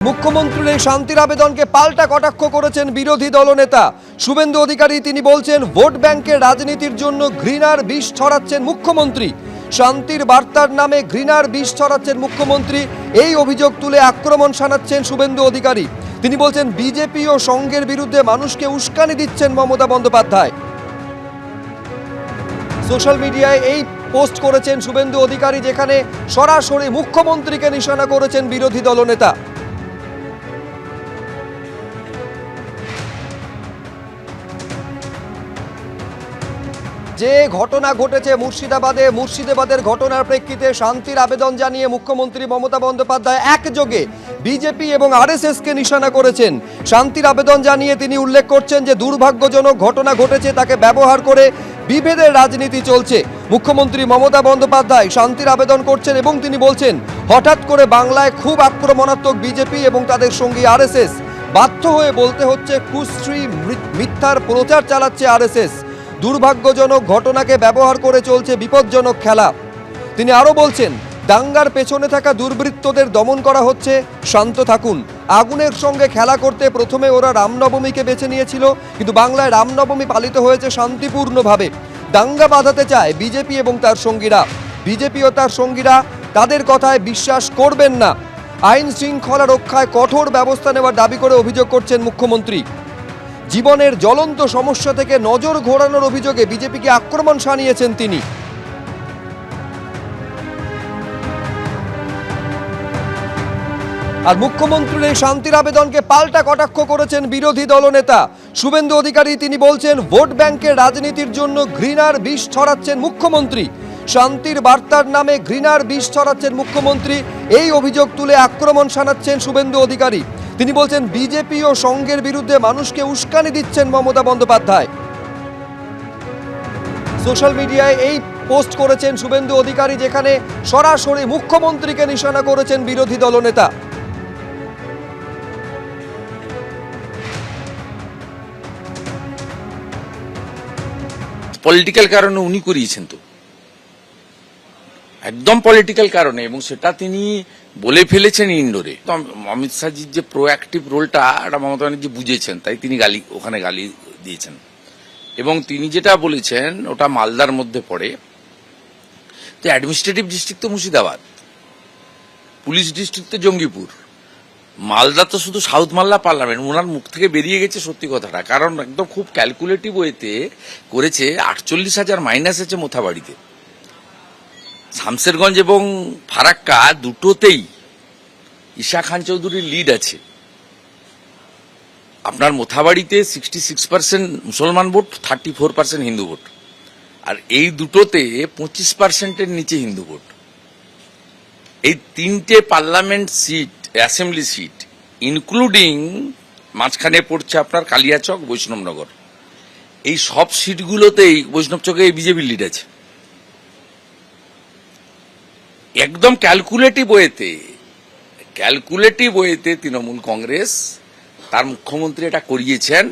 মুখ্যমন্ত্রীর এই শান্তির আবেদনকে পাল্টা কটাক্ষ করেছেন বিরোধী দলনেতা শুভেন্দু অধিকারী। তিনি বলছেন, ভোট ব্যাংকের রাজনীতির জন্য ঘৃণার বিষ ছড়াচ্ছেন মুখ্যমন্ত্রী। শান্তির বার্তার নামে ঘৃণার বিষ ছড়াচ্ছেন মুখ্যমন্ত্রী, এই অভিযোগ তুলে আক্রমণ শানাচ্ছেন শুভেন্দু অধিকারী। তিনি বলছেন, বিজেপি ও সংঘের বিরুদ্ধে মানুষকে উস্কানি দিচ্ছেন মমতা বন্দ্যোপাধ্যায়। সোশ্যাল মিডিয়ায় এই পোস্ট করেছেন শুভেন্দু অধিকারী, যেখানে সরাসরি মুখ্যমন্ত্রীকে নিশানা করেছেন বিরোধী দলনেতা। যে ঘটনা ঘটেছে মুর্শিদাবাদের ঘটনার প্রেক্ষিতে শান্তির আবেদন জানিয়ে মুখ্যমন্ত্রী মমতা বন্দ্যোপাধ্যায় একযোগে বিজেপি এবং আরএসএসকে নিশানা করেছেন। শান্তির আবেদন জানিয়ে তিনি উল্লেখ করছেন যে দুর্ভাগ্যজনক ঘটনা ঘটেছে, তাকে ব্যবহার করে বিভেদের রাজনীতি চলছে। মুখ্যমন্ত্রী মমতা বন্দ্যোপাধ্যায় শান্তির আবেদন করছেন এবং তিনি বলছেন, হঠাৎ করে বাংলায় খুব আক্রমণাত্মক বিজেপি এবং তাদের সঙ্গী আরএসএস। বাধ্য হয়ে বলতে হচ্ছে, কুশ্রী মিথ্যার প্রচার চালাচ্ছে আরএসএস। দুর্ভাগ্যজনক ঘটনাকে ব্যবহার করে চলছে বিপজ্জনক খেলা। তিনি আরো বলছেন, দাঙ্গার পেছনে থাকা দুর্বৃত্তদের দমন করা হচ্ছে, শান্ত থাকুন। আগুনের সঙ্গে খেলা করতে প্রথমে ওরা রামনবমীকে বেছে নিয়েছিল, কিন্তু বাংলায় রামনবমী পালিত হয়েছে শান্তিপূর্ণভাবে। দাঙ্গা বাঁধাতে চায় বিজেপি এবং তার সঙ্গীরা। বিজেপি ও তার সঙ্গীরা তাদের কথায় বিশ্বাস করবেন না। আইন শৃঙ্খলা রক্ষায় কঠোর ব্যবস্থা নেওয়ার দাবি করে অভিযোগ করছেন মুখ্যমন্ত্রী। জীবনের জ্বলন্ত সমস্যা থেকে নজর ঘোরানোর অভিযোগে বিজেপিকে আক্রমণ শানিয়েছেন তিনি। আর মুখ্যমন্ত্রীর এই শান্তির আবেদনকে পাল্টা কটাক্ষ করেছেন বিরোধী দলনেতা শুভেন্দু অধিকারী। তিনি বলছেন, ভোট ব্যাংকের রাজনীতির জন্য ঘৃণার বিষ ছড়াচ্ছেন মুখ্যমন্ত্রী। শান্তির বার্তার নামে ঘৃণার বিষ ছড়াচ্ছেন মুখ্যমন্ত্রী, এই অভিযোগ তুলে আক্রমণ শানাচ্ছেন শুভেন্দু অধিকারী। তিনি বলছেন, বিজেপি ও সংঘের বিরুদ্ধে মানুষকে উস্কানি দিচ্ছেন মমতা বন্দ্যোপাধ্যায়। সোশ্যাল মিডিয়ায় এই পোস্ট করেছেন শুভেন্দু অধিকারী, যেখানে সরাসরি মুখ্যমন্ত্রীকে নিশানা করেছেন বিরোধী দলনেতা। পলিটিক্যাল কারণে উনি করিয়েছেন, তো একদম পলিটিক্যাল কারণে, এবং সেটা তিনি বলে ফেলেছেন ইন্ডোরে। অমিত শাহজির যে প্রোঅ্যাক্টিভ রোলটা এটা মমতা ব্যানার্জি বুঝেছেন, তাই তিনি ওখানে গালি দিয়েছেন। এবং তিনি যেটা বলেছেন ওটা মালদার মধ্যে পড়ে। তো অ্যাডমিনিস্ট্রেটিভ ডিস্ট্রিক্ট তো মুর্শিদাবাদ, পুলিশ ডিস্ট্রিক্ট তো জঙ্গিপুর, মালদা তো শুধু সাউথ মালদা পার্লামেন্ট। ওনার মুখ থেকে বেরিয়ে গেছে সত্যি কথাটা, কারণ একদম খুব ক্যালকুলেটিভ ওয়েতে করেছে। 48,000 মাইনাস আছে মোথাবাড়িতে। শামসেরগঞ্জ এবং ফারাক্কা দুটোতেই ঈশা খান চৌধুরীর লিড আছে। আপনার মোথাবাড়িতে 66% মুসলমান ভোট, 34% হিন্দু ভোট, আর এই দুটোতে 25%-এর নিচে হিন্দু ভোট। এই তিনটে parliament seat, assembly seat, including মাঝখানে পড়ছে আপনার কালিয়াচক, বৈষ্ণবনগর, এই সব সিটগুলোতেই বৈষ্ণবচকে বিজেপির লিড আছে। একদম ক্যালকুলেটিভ ওয়েতে তৃণমূল কংগ্রেস তার মুখ্যমন্ত্রী এটা করিয়েছেন।